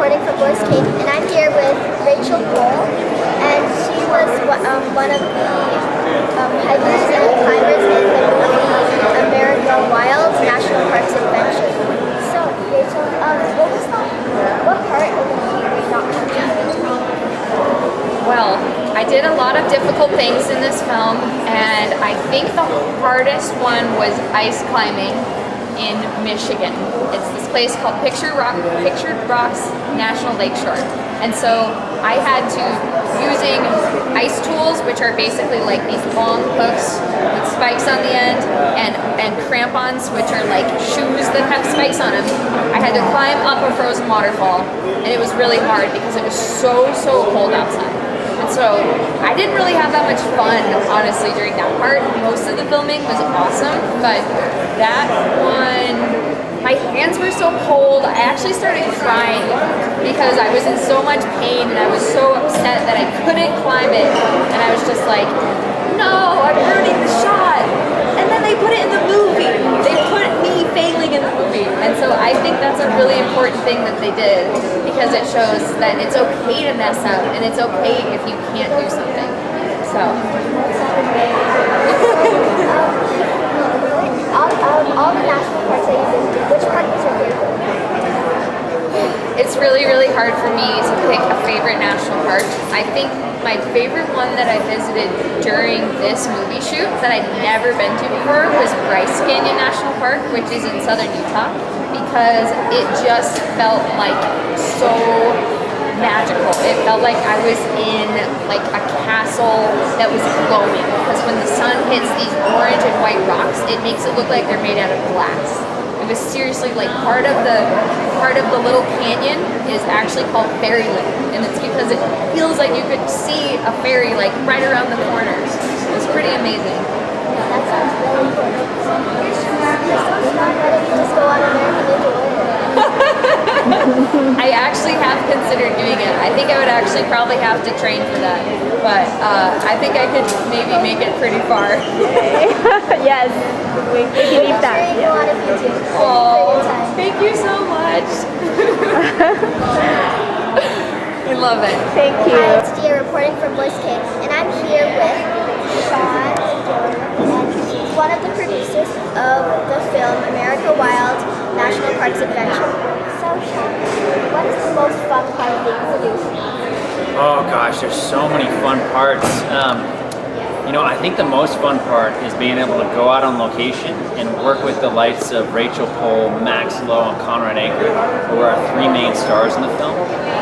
reporting from Voice Cake, and I'm here with Rachel Phol, and she was one of the hikers and climbers in the movie America Wild National Parks Adventure. So, Rachel, what part of the movie were you not comfortable with? Well, I did a lot of difficult things in this film, and I think the hardest one was ice climbing in Michigan. It's this place called Pictured Rocks National Lakeshore. And so I had to, using ice tools, which are basically like these long hooks with spikes on the end, and crampons, which are like shoes that have spikes on them, I had to climb up a frozen waterfall, and it was really hard because it was so cold outside. And so I didn't really have that much fun, honestly, during that part. Most of the filming was awesome, but that one, my hands were so cold, I actually started crying because I was in so much pain and I was so upset that I couldn't climb it. And I was just like, no, I'm ruining the shot. And then they put it in the movie. They put me failing in the movie. And so I think that's a really important thing that they did, because it shows that it's okay to mess up and it's okay if you can't do something. So. All the national parks that you've visited, which park was your favorite? It's really hard for me to pick a favorite national park. I think my favorite one that I visited during this movie shoot that I'd never been to before was Bryce Canyon National Park, which is in southern Utah, because it just felt like so magical. It felt like I was in like a castle that was glowing, because when the sun hits these orange and white rocks, it makes it look like they're made out of glass. It was seriously like part of the little canyon is actually called Fairyland, and it's because it feels like you could see a fairy like right around the corners. It's pretty amazing. That sounds really cool. Why don't you just go on American Ninja Warrior? I actually have considered doing it. I think I would actually probably have to train for that, but I think I could maybe make it pretty far. Yes, we believe that. Go on if you do. Oh, thank you so much. I love it. Thank you. Hi, it's Dia reporting from Voice Cake, and I'm here with Sean and he's one of the producers of the film America Wild National Parks Adventure. So, Sean, what is the most fun part of being produced? Oh gosh, there's so many fun parts. I think the most fun part is being able to go out on location and work with the likes of Rachel Phol, Max Lowe, and Conrad Anker, who are our three main stars in the film,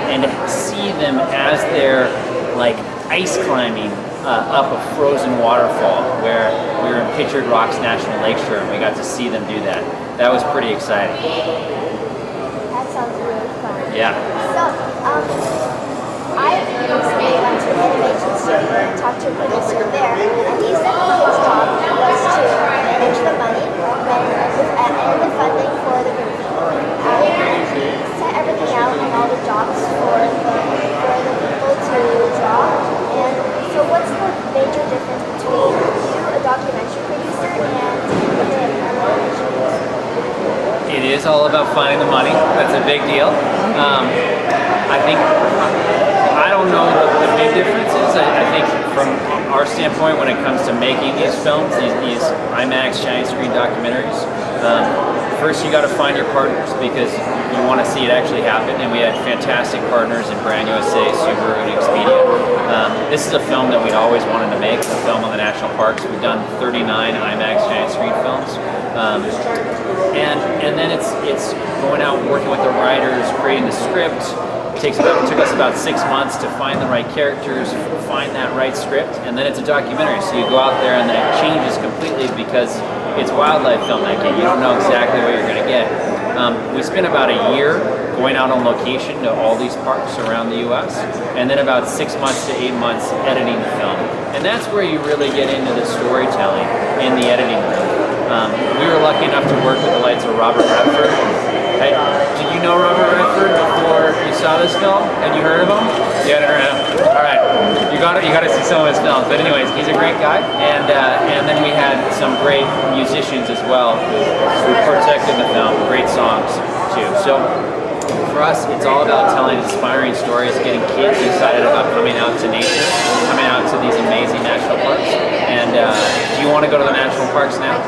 and to see them as they're like ice climbing up a frozen waterfall, where we were in Pictured Rocks National Lakeshore, and we got to see them do that. That was pretty exciting. That sounds really fun. Yeah. So, I recently went to an animation studio and talked to a producer there, and he said that his job was to manage the money and the funding for the movie. And he set everything out and all the jobs for the people to draw. And so what's the major difference between you, a documentary producer, and an animation producer? It is all about finding the money. That's a big deal. I don't know what the big difference is. I think from our standpoint, when it comes to making these films, these IMAX giant screen documentaries, first you got to find your partners, because you want to see it actually happen. And we had fantastic partners in Brand USA, Subaru, and Expedia. This is a film that we'd always wanted to make, a film on the national parks. We've done 39 IMAX giant screen films. And then it's going out and working with the writers, creating the script. It took us about 6 months to find the right characters, find that right script, and then it's a documentary. So you go out there and then it changes completely, because it's wildlife filmmaking. You don't know exactly what you're going to get. We spent about a year going out on location to all these parks around the U.S., and then about 6 months to 8 months editing the film. And that's where you really get into the storytelling in the editing room. We were lucky enough to work with the likes of Robert Redford. Did you know Robert Redford before you saw this film? Had you heard of him? You hadn't heard of him. All right, you got to see some of his films. But anyways, he's a great guy, and then we had some great musicians as well who protected the film. Great songs too. So for us, it's all about telling inspiring stories, getting kids excited about coming out to nature, coming out to these amazing national parks. And do you want to go to the national parks now?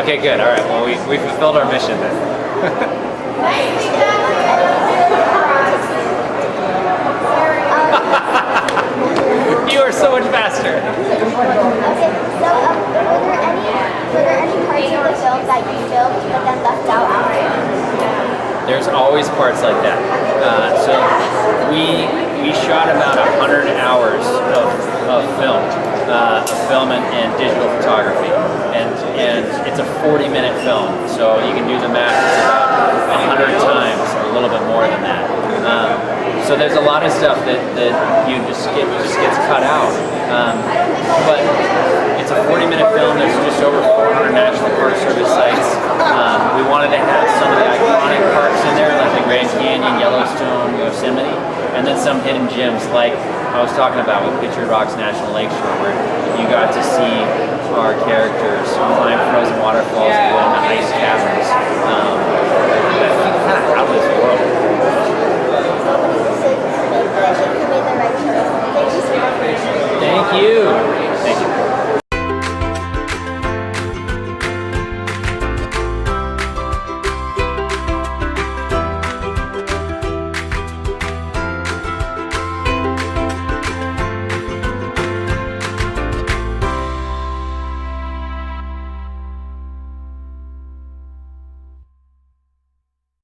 Okay, good. All right. Well, we fulfilled our mission then. You are so much faster. Okay, so were there any parts of the film that you filmed but then left out after? There's always parts like that. So we shot about 100 hours of film and digital photography, and it's a 40-minute film. So you can do the math. It's about 100 times, or a little bit more than that. So there's a lot of stuff that you just gets cut out. But it's a 40-minute film. There's just over 400 National Park Service sites. We wanted to have some of the iconic parks in there, like the Grand Canyon, Yellowstone, Yosemite, and then some hidden gems like I was talking about with Pictured Rocks National Lakeshore, where you got to see our characters climb frozen waterfalls and go into ice caverns. Kind of out of this world. So many decisions to make, but I think you made the right choice. Thank you so much. Thank you.